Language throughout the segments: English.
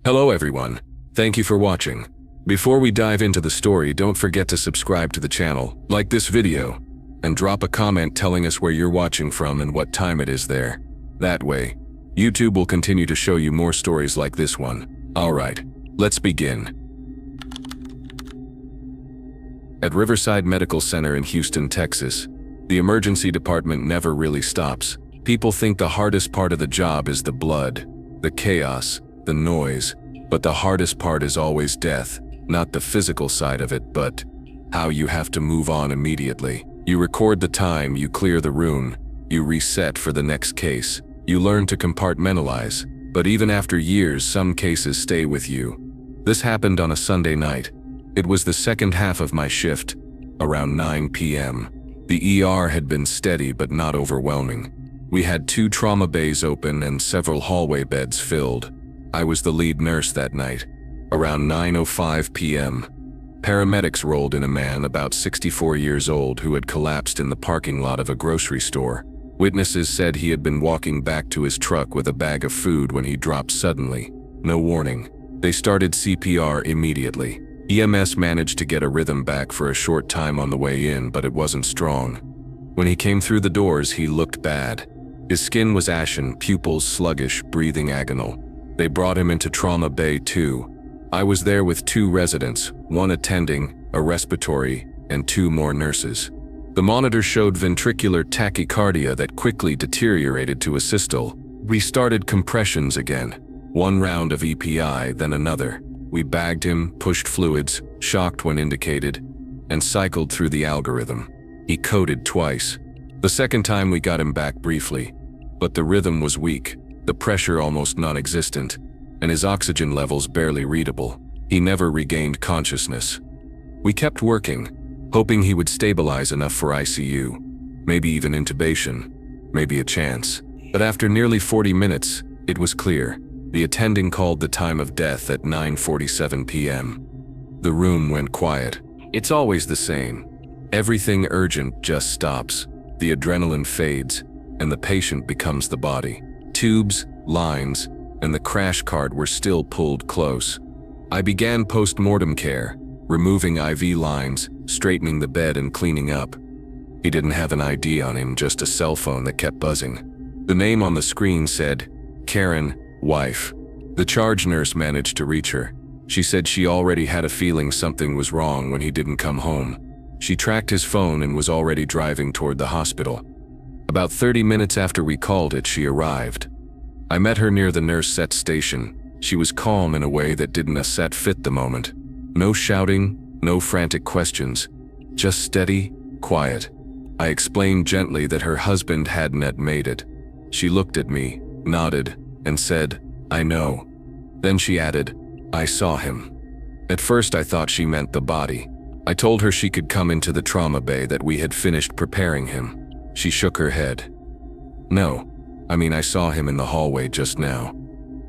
Hello everyone, thank you for watching. Before we dive into the story, don't forget to subscribe to the channel, like this video, and drop a comment telling us where you're watching from and what time it is there. That way, YouTube will continue to show you more stories like this one. Alright, let's begin. At Riverside Medical Center in Houston, Texas, the emergency department never really stops. People think the hardest part of the job is the blood, the chaos, the noise, but the hardest part is always death, not the physical side of it, but how you have to move on immediately. You record the time, you clear the room, you reset for the next case. You learn to compartmentalize, but even after years, some cases stay with you. This happened on a Sunday night. It was the second half of my shift, around 9 p.m. The ER had been steady but not overwhelming. We had 2 trauma bays open and several hallway beds filled. I was the lead nurse that night. Around 9:05 p.m., paramedics rolled in a man about 64 years old who had collapsed in the parking lot of a grocery store. Witnesses said he had been walking back to his truck with a bag of food when he dropped suddenly. No warning. They started CPR immediately. EMS managed to get a rhythm back for a short time on the way in, but it wasn't strong. When he came through the doors, he looked bad. His skin was ashen, pupils sluggish, breathing agonal. They brought him into Trauma Bay 2. I was there with 2 residents, 1 attending, a respiratory, and 2 more nurses. The monitor showed ventricular tachycardia that quickly deteriorated to a systole. We started compressions again. 1 round of EPI, then another. We bagged him, pushed fluids, shocked when indicated, and cycled through the algorithm. He coded twice. The second time we got him back briefly, but the rhythm was weak, the pressure almost non-existent, and his oxygen levels barely readable. He never regained consciousness. We kept working, hoping he would stabilize enough for ICU, maybe even intubation, maybe a chance. But after nearly 40 minutes, it was clear. The attending called the time of death at 9:47 p.m. The room went quiet. It's always the same. Everything urgent just stops. The adrenaline fades, and the patient becomes the body. Tubes, lines, and the crash cart were still pulled close. I began post-mortem care, removing IV lines, straightening the bed and cleaning up. He didn't have an ID on him, just a cell phone that kept buzzing. The name on the screen said, Karen, wife. The charge nurse managed to reach her. She said she already had a feeling something was wrong when he didn't come home. She tracked his phone and was already driving toward the hospital. About 30 minutes after we called it, she arrived. I met her near the nurse set station. She was calm in a way that didn't fit the moment. No shouting, no frantic questions, just steady, quiet. I explained gently that her husband hadn't yet made it. She looked at me, nodded, and said, I know. Then she added, I saw him. At first I thought she meant the body. I told her she could come into the trauma bay, that we had finished preparing him. She shook her head. No, I saw him in the hallway just now.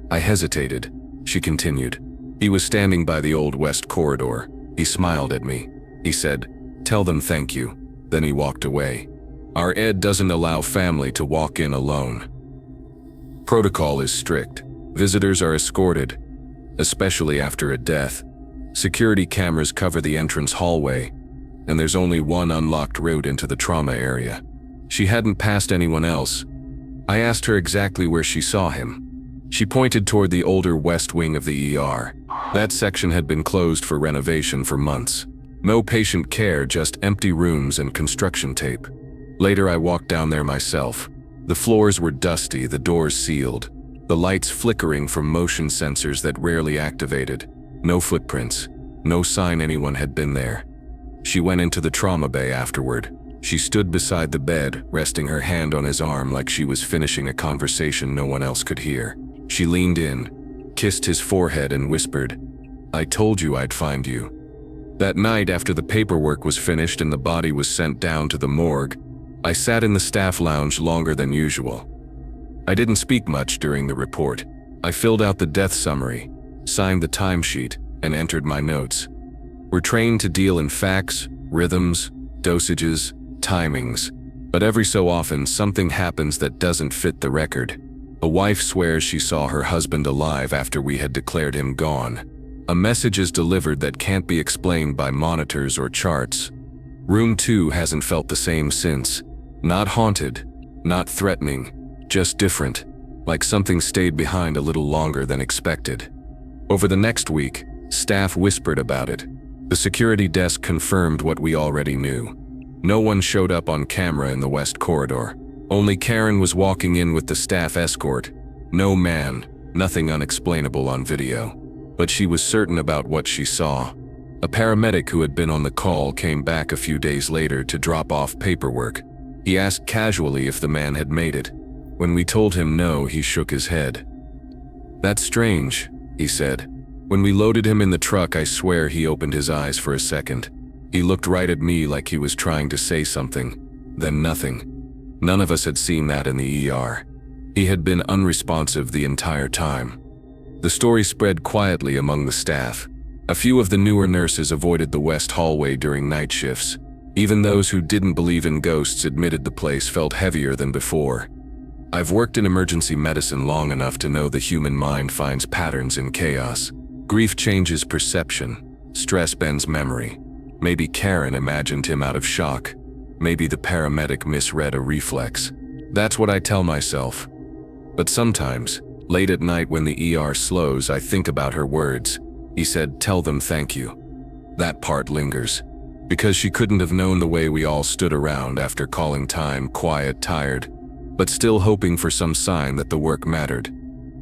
I hesitated. She continued. He was standing by the Old West corridor. He smiled at me. He said, tell them thank you. Then he walked away. Our ed doesn't allow family to walk in alone. Protocol is strict. Visitors are escorted, especially after a death. Security cameras cover the entrance hallway, and there's only 1 unlocked route into the trauma area. She hadn't passed anyone else. I asked her exactly where she saw him. She pointed toward the older west wing of the ER. That section had been closed for renovation for months. No patient care, just empty rooms and construction tape. Later I walked down there myself. The floors were dusty, the doors sealed, the lights flickering from motion sensors that rarely activated. No footprints, no sign anyone had been there. She went into the trauma bay afterward. She stood beside the bed, resting her hand on his arm like she was finishing a conversation no one else could hear. She leaned in, kissed his forehead and whispered, I told you I'd find you. That night, after the paperwork was finished and the body was sent down to the morgue, I sat in the staff lounge longer than usual. I didn't speak much during the report. I filled out the death summary, signed the timesheet, and entered my notes. We're trained to deal in facts, rhythms, dosages, timings, but every so often something happens that doesn't fit the record. A wife swears she saw her husband alive after we had declared him gone. A message is delivered that can't be explained by monitors or charts. Room 2 hasn't felt the same since. Not haunted, not threatening, just different, like something stayed behind a little longer than expected. Over the next week, staff whispered about it. The security desk confirmed what we already knew. No one showed up on camera in the west corridor. Only Karen was walking in with the staff escort. No man, nothing unexplainable on video. But she was certain about what she saw. A paramedic who had been on the call came back a few days later to drop off paperwork. He asked casually if the man had made it. When we told him no, he shook his head. "That's strange," he said. When we loaded him in the truck, I swear he opened his eyes for a second. He looked right at me like he was trying to say something, then nothing. None of us had seen that in the ER. He had been unresponsive the entire time. The story spread quietly among the staff. A few of the newer nurses avoided the west hallway during night shifts. Even those who didn't believe in ghosts admitted the place felt heavier than before. I've worked in emergency medicine long enough to know the human mind finds patterns in chaos. Grief changes perception. Stress bends memory. Maybe Karen imagined him out of shock. Maybe the paramedic misread a reflex. That's what I tell myself. But sometimes, late at night when the ER slows, I think about her words. He said, "Tell them thank you." That part lingers. Because she couldn't have known the way we all stood around after calling time quiet, tired, but still hoping for some sign that the work mattered.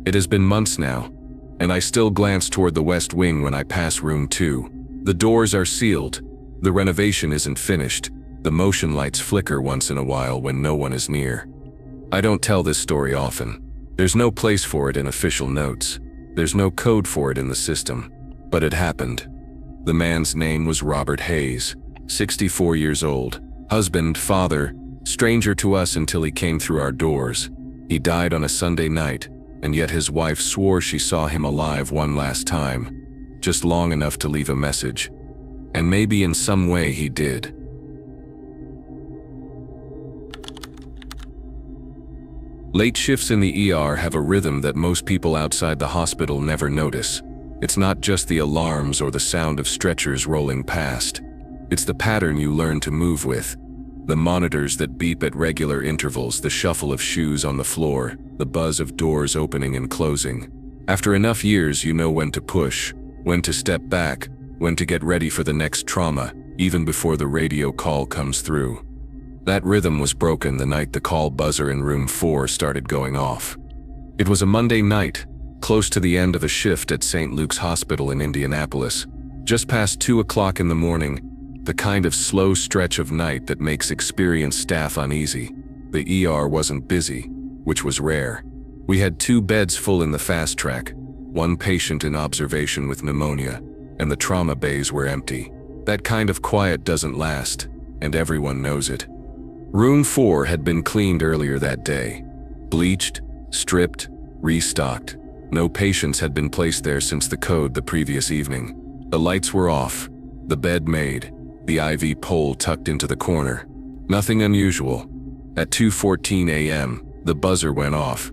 It has been months now, and I still glance toward the west wing when I pass room 2. The doors are sealed. The renovation isn't finished. The motion lights flicker once in a while when no one is near. I don't tell this story often. There's no place for it in official notes. There's no code for it in the system. But it happened. The man's name was Robert Hayes, 64 years old, husband, father, stranger to us until he came through our doors. He died on a Sunday night, and yet his wife swore she saw him alive one last time, just long enough to leave a message. And maybe in some way he did. Late shifts in the ER have a rhythm that most people outside the hospital never notice. It's not just the alarms or the sound of stretchers rolling past. It's the pattern you learn to move with. The monitors that beep at regular intervals, the shuffle of shoes on the floor, the buzz of doors opening and closing. After enough years, you know when to push, when to step back, when to get ready for the next trauma, even before the radio call comes through. That rhythm was broken the night the call buzzer in room 4 started going off. It was a Monday night, close to the end of a shift at St. Luke's Hospital in Indianapolis, just past 2 o'clock in the morning, the kind of slow stretch of night that makes experienced staff uneasy. The ER wasn't busy, which was rare. We had 2 beds full in the fast track, 1 patient in observation with pneumonia, and the trauma bays were empty. That kind of quiet doesn't last, and everyone knows it. Room 4 had been cleaned earlier that day. Bleached, stripped, restocked. No patients had been placed there since the code the previous evening. The lights were off, the bed made, the IV pole tucked into the corner. Nothing unusual. At 2:14 a.m., the buzzer went off.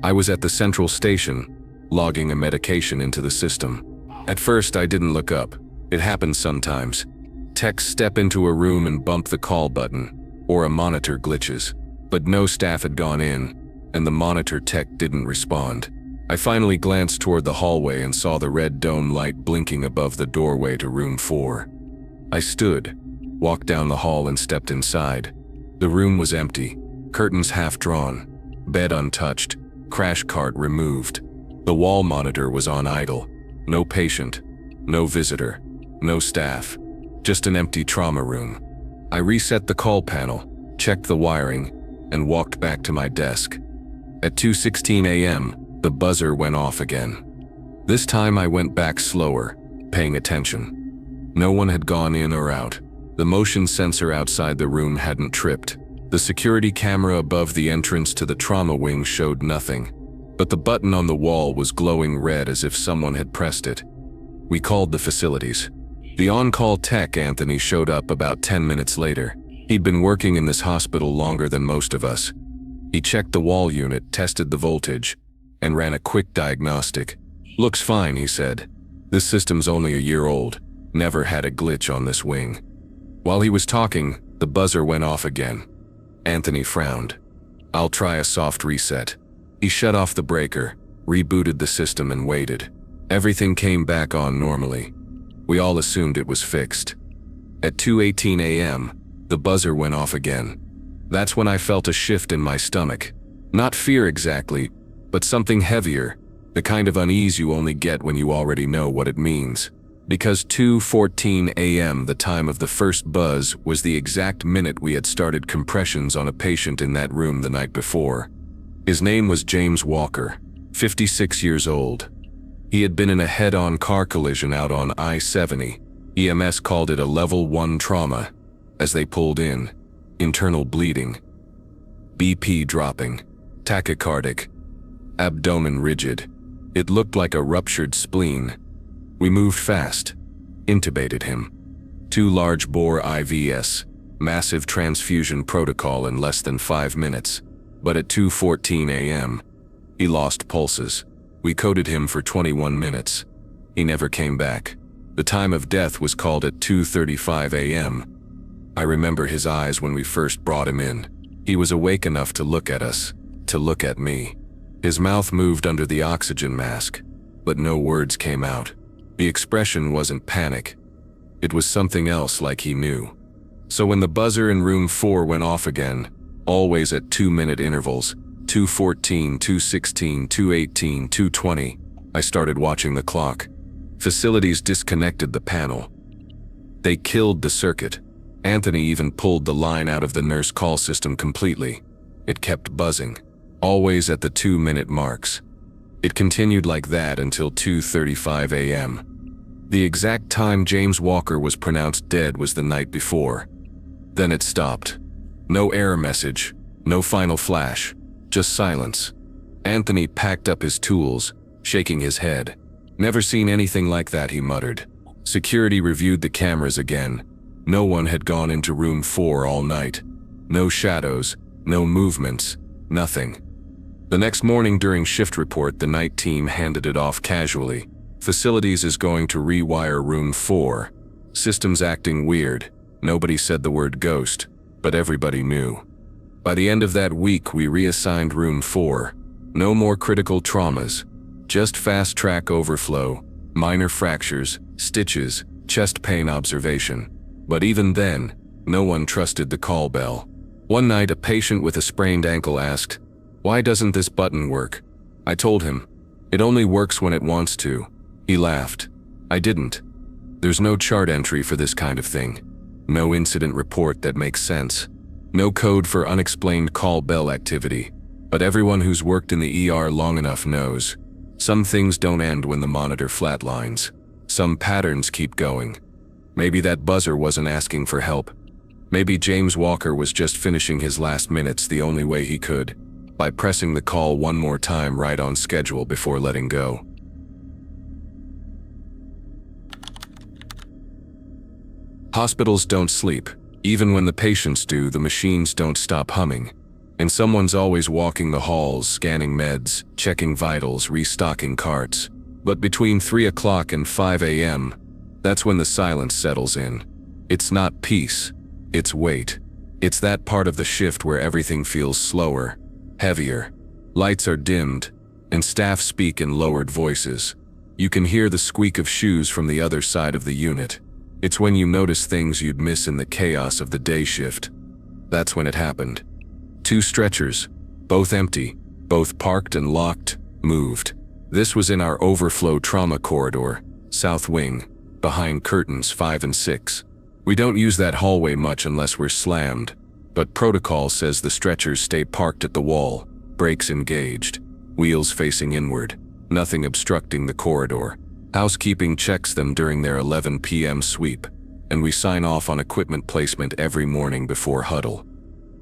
I was at the central station, logging a medication into the system. At first, I didn't look up. It happens sometimes. Techs step into a room and bump the call button, or a monitor glitches. But no staff had gone in, and the monitor tech didn't respond. I finally glanced toward the hallway and saw the red dome light blinking above the doorway to room 4. I stood, walked down the hall and stepped inside. The room was empty, curtains half drawn, bed untouched, crash cart removed. The wall monitor was on idle. No patient, no visitor, no staff, just an empty trauma room. I reset the call panel, checked the wiring, and walked back to my desk. At 2:16 a.m., the buzzer went off again. This time I went back slower, paying attention. No one had gone in or out. The motion sensor outside the room hadn't tripped. The security camera above the entrance to the trauma wing showed nothing. But the button on the wall was glowing red as if someone had pressed it. We called the facilities. The on-call tech, Anthony, showed up about 10 minutes later. He'd been working in this hospital longer than most of us. He checked the wall unit, tested the voltage, and ran a quick diagnostic. "Looks fine," he said. "This system's only a year old. Never had a glitch on this wing." While he was talking, the buzzer went off again. Anthony frowned. "I'll try a soft reset." He shut off the breaker, rebooted the system, and waited. Everything came back on normally. We all assumed it was fixed. At 2:18 a.m., the buzzer went off again. That's when I felt a shift in my stomach. Not fear exactly, but something heavier, the kind of unease you only get when you already know what it means. Because 2:14 a.m., the time of the first buzz, was the exact minute we had started compressions on a patient in that room the night before. His name was James Walker, 56 years old. He had been in a head-on car collision out on I-70. EMS called it a level 1 trauma. As they pulled in, internal bleeding, BP dropping, tachycardic, abdomen rigid. It looked like a ruptured spleen. We moved fast, intubated him. 2 large-bore IVs, massive transfusion protocol in less than 5 minutes. But at 2:14 a.m., he lost pulses. We coded him for 21 minutes. He never came back. The time of death was called at 2:35 a.m. I remember his eyes when we first brought him in. He was awake enough to look at us, to look at me. His mouth moved under the oxygen mask, but no words came out. The expression wasn't panic. It was something else, like he knew. So when the buzzer in room 4 went off again, always at 2-minute intervals, 2:14, 2:16, 2:18, 2:20, I started watching the clock. Facilities disconnected the panel. They killed the circuit. Anthony even pulled the line out of the nurse call system completely. It kept buzzing, always at the 2-minute marks. It continued like that until 2:35 a.m. The exact time James Walker was pronounced dead was the night before. Then it stopped. No error message, no final flash, just silence. Anthony packed up his tools, shaking his head. "Never seen anything like that," he muttered. Security reviewed the cameras again. No one had gone into room 4 all night. No shadows, no movements, nothing. The next morning during shift report, the night team handed it off casually. "Facilities is going to rewire room 4. Systems acting weird." Nobody said the word ghost, but everybody knew. By the end of that week, we reassigned room 4. No more critical traumas, just fast-track overflow, minor fractures, stitches, chest pain observation. But even then, no one trusted the call bell. One night, a patient with a sprained ankle asked, "Why doesn't this button work?" I told him, "It only works when it wants to." He laughed. I didn't. There's no chart entry for this kind of thing. No incident report that makes sense. No code for unexplained call bell activity. But everyone who's worked in the ER long enough knows. Some things don't end when the monitor flatlines. Some patterns keep going. Maybe that buzzer wasn't asking for help. Maybe James Walker was just finishing his last minutes the only way he could, by pressing the call one more time right on schedule before letting go. Hospitals don't sleep. Even when the patients do, the machines don't stop humming. And someone's always walking the halls, scanning meds, checking vitals, restocking carts. But between 3 o'clock and 5 a.m., that's when the silence settles in. It's not peace, it's wait. It's that part of the shift where everything feels slower, heavier. Lights are dimmed, and staff speak in lowered voices. You can hear the squeak of shoes from the other side of the unit. It's when you notice things you'd miss in the chaos of the day shift. That's when it happened. 2 stretchers, both empty, both parked and locked, moved. This was in our overflow trauma corridor, south wing, behind curtains 5 and 6. We don't use that hallway much unless we're slammed, but protocol says the stretchers stay parked at the wall, brakes engaged, wheels facing inward, nothing obstructing the corridor. Housekeeping checks them during their 11 p.m. sweep, and we sign off on equipment placement every morning before huddle.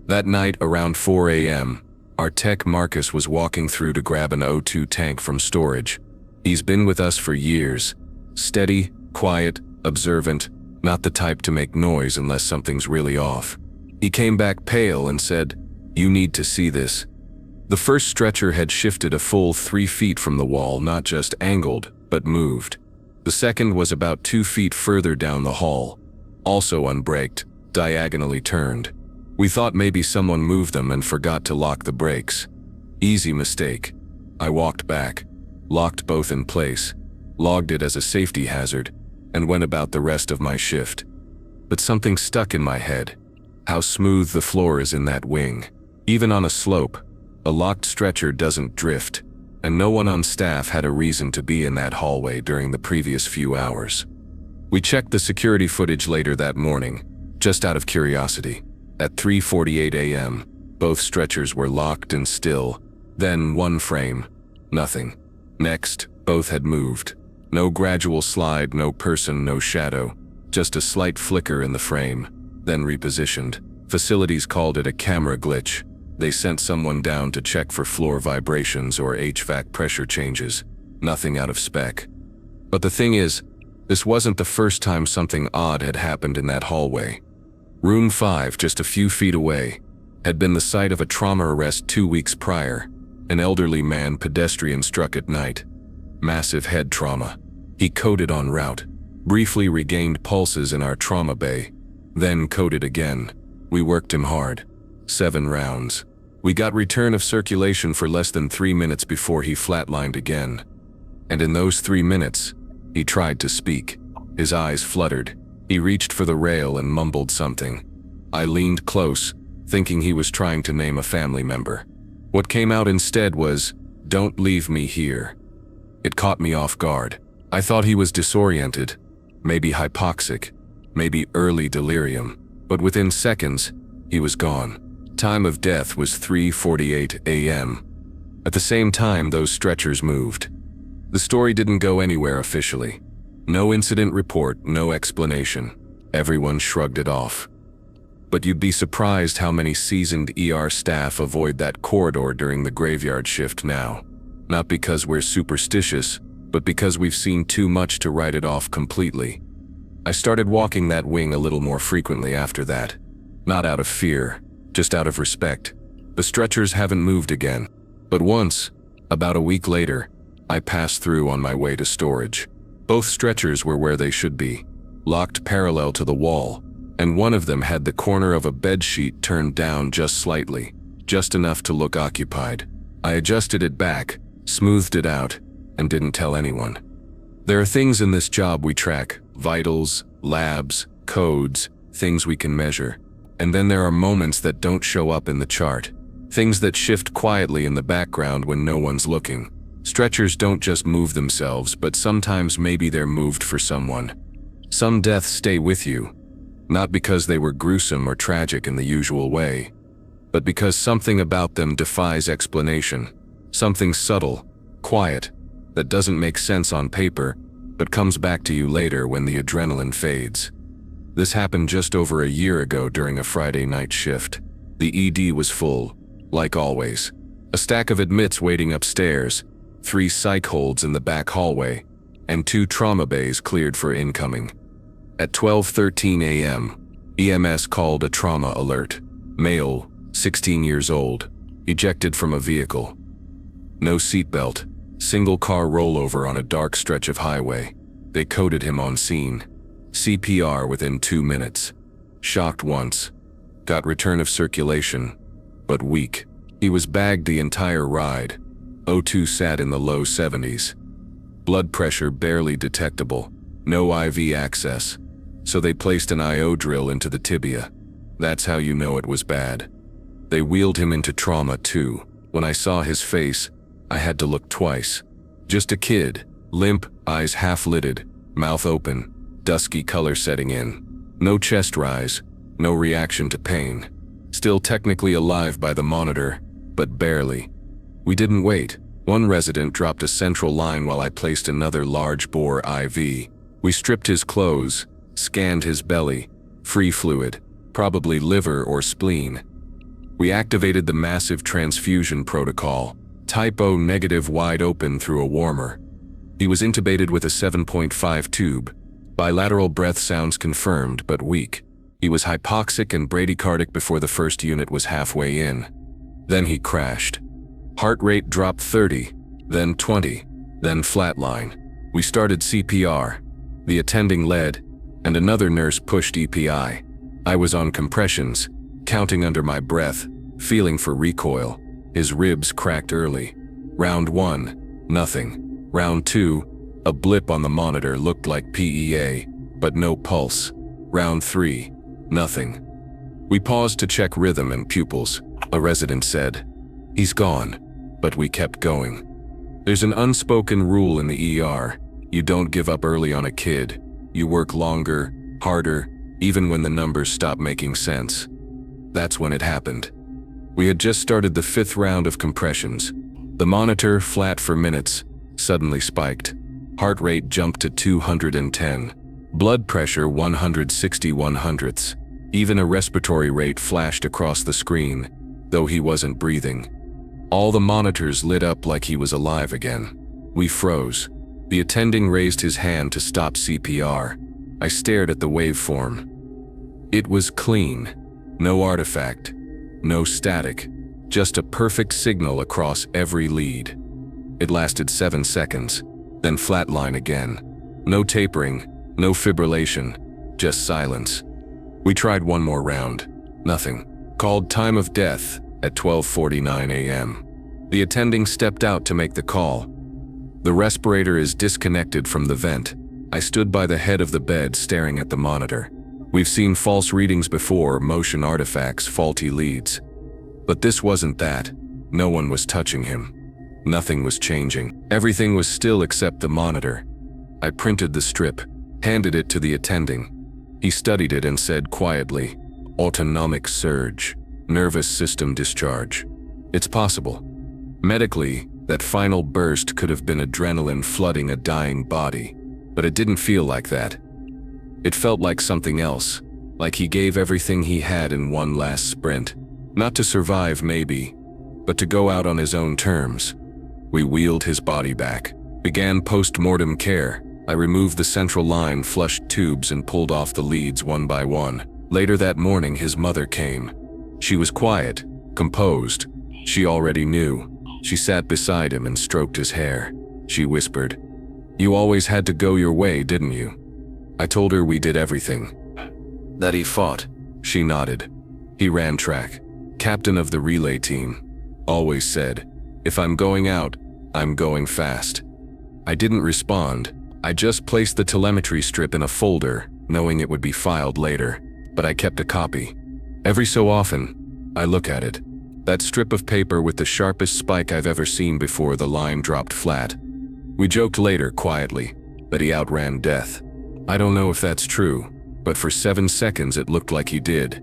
That night around 4 a.m., our tech Marcus was walking through to grab an O2 tank from storage. He's been with us for years. Steady, quiet, observant, not the type to make noise unless something's really off. He came back pale and said, "You need to see this." The first stretcher had shifted a full 3 feet from the wall, not just angled, but moved. The second was about 2 feet further down the hall, also unbraked, diagonally turned. We thought maybe someone moved them and forgot to lock the brakes. Easy mistake. I walked back, locked both in place, logged it as a safety hazard, and went about the rest of my shift. But something stuck in my head. How smooth the floor is in that wing. Even on a slope, a locked stretcher doesn't drift, and no one on staff had a reason to be in that hallway during the previous few hours. We checked the security footage later that morning, just out of curiosity. At 3:48 a.m., both stretchers were locked and still. Then one frame. Nothing. Next, both had moved. No gradual slide, no person, no shadow. Just a slight flicker in the frame, then repositioned. Facilities called it a camera glitch. They sent someone down to check for floor vibrations or HVAC pressure changes. Nothing out of spec. But the thing is, this wasn't the first time something odd had happened in that hallway. Room 5, just a few feet away, had been the site of a trauma arrest 2 weeks prior. An elderly man pedestrian struck at night. Massive head trauma. He coded en route, briefly regained pulses in our trauma bay, then coded again. We worked him hard. 7 rounds. We got return of circulation for less than 3 minutes before he flatlined again. And in those 3 minutes, he tried to speak. His eyes fluttered. He reached for the rail and mumbled something. I leaned close, thinking he was trying to name a family member. What came out instead was, "Don't leave me here." It caught me off guard. I thought he was disoriented, maybe hypoxic, maybe early delirium, but within seconds, he was gone. Time of death was 3:48 a.m. At the same time, those stretchers moved. The story didn't go anywhere officially. No incident report, no explanation. Everyone shrugged it off. But you'd be surprised how many seasoned ER staff avoid that corridor during the graveyard shift now. Not because we're superstitious, but because we've seen too much to write it off completely. I started walking that wing a little more frequently after that. Not out of fear, just out of respect. The stretchers haven't moved again. But once, about a week later, I passed through on my way to storage. Both stretchers were where they should be, locked parallel to the wall, and one of them had the corner of a bedsheet turned down just slightly, just enough to look occupied. I adjusted it back, smoothed it out, and didn't tell anyone. There are things in this job we track, vitals, labs, codes, things we can measure. And then there are moments that don't show up in the chart, things that shift quietly in the background when no one's looking. Stretchers don't just move themselves, but sometimes maybe they're moved for someone. Some deaths stay with you, not because they were gruesome or tragic in the usual way, but because something about them defies explanation. Something subtle, quiet, that doesn't make sense on paper, but comes back to you later when the adrenaline fades. This happened just over a year ago during a Friday night shift. The ED was full, like always. A stack of admits waiting upstairs, 3 psych holds in the back hallway, and 2 trauma bays cleared for incoming. At 12:13 a.m., EMS called a trauma alert. Male, 16 years old, ejected from a vehicle. No seatbelt, single car rollover on a dark stretch of highway. They coded him on scene. CPR within 2 minutes. Shocked once. Got return of circulation, but weak. He was bagged the entire ride. O2 sat in the low 70s. Blood pressure barely detectable. No IV access. So they placed an IO drill into the tibia. That's how you know it was bad. They wheeled him into trauma too. When I saw his face, I had to look twice. Just a kid, limp, eyes half-lidded, mouth open, dusky color setting in. No chest rise, no reaction to pain. Still technically alive by the monitor, but barely. We didn't wait. One resident dropped a central line while I placed another large-bore IV. We stripped his clothes, scanned his belly, free fluid, probably liver or spleen. We activated the massive transfusion protocol, type O negative wide open through a warmer. He was intubated with a 7.5 tube. Bilateral breath sounds confirmed, but weak. He was hypoxic and bradycardic before the first unit was halfway in. Then he crashed. Heart rate dropped 30, then 20, then flatline. We started CPR. The attending led, and another nurse pushed EPI. I was on compressions, counting under my breath, feeling for recoil. His ribs cracked early. Round 1, nothing. Round 2, a blip on the monitor looked like PEA, but no pulse. Round 3, nothing. We paused to check rhythm and pupils. A resident said, "He's gone," but we kept going. There's an unspoken rule in the ER. You don't give up early on a kid. You work longer, harder, even when the numbers stop making sense. That's when it happened. We had just started the 5th round of compressions. The monitor, flat for minutes, suddenly spiked. Heart rate jumped to 210. Blood pressure 160/100ths. Even a respiratory rate flashed across the screen, though he wasn't breathing. All the monitors lit up like he was alive again. We froze. The attending raised his hand to stop CPR. I stared at the waveform. It was clean. No artifact. No static. Just a perfect signal across every lead. It lasted 7 seconds, then flatline again. No tapering, no fibrillation, just silence. We tried one more round. Nothing. Called time of death at 12:49 a.m. The attending stepped out to make the call. The respirator is disconnected from the vent. I stood by the head of the bed staring at the monitor. We've seen false readings before, motion artifacts, faulty leads. But this wasn't that. No one was touching him. Nothing was changing. Everything was still except the monitor. I printed the strip, handed it to the attending. He studied it and said quietly, "Autonomic surge, nervous system discharge." It's possible. Medically, that final burst could have been adrenaline flooding a dying body, but it didn't feel like that. It felt like something else, like he gave everything he had in one last sprint. Not to survive, maybe, but to go out on his own terms. We wheeled his body back, began post-mortem care. I removed the central line, flushed tubes, and pulled off the leads one by one. Later that morning, his mother came. She was quiet, composed. She already knew. She sat beside him and stroked his hair. She whispered, "You always had to go your way, didn't you?" I told her we did everything. That he fought. She nodded. He ran track. Captain of the relay team. Always said, "If I'm going out, I'm going fast." I didn't respond. I just placed the telemetry strip in a folder, knowing it would be filed later. But I kept a copy. Every so often, I look at it. That strip of paper with the sharpest spike I've ever seen before the line dropped flat. We joked later, quietly, that he outran death. I don't know if that's true, but for 7 seconds it looked like he did.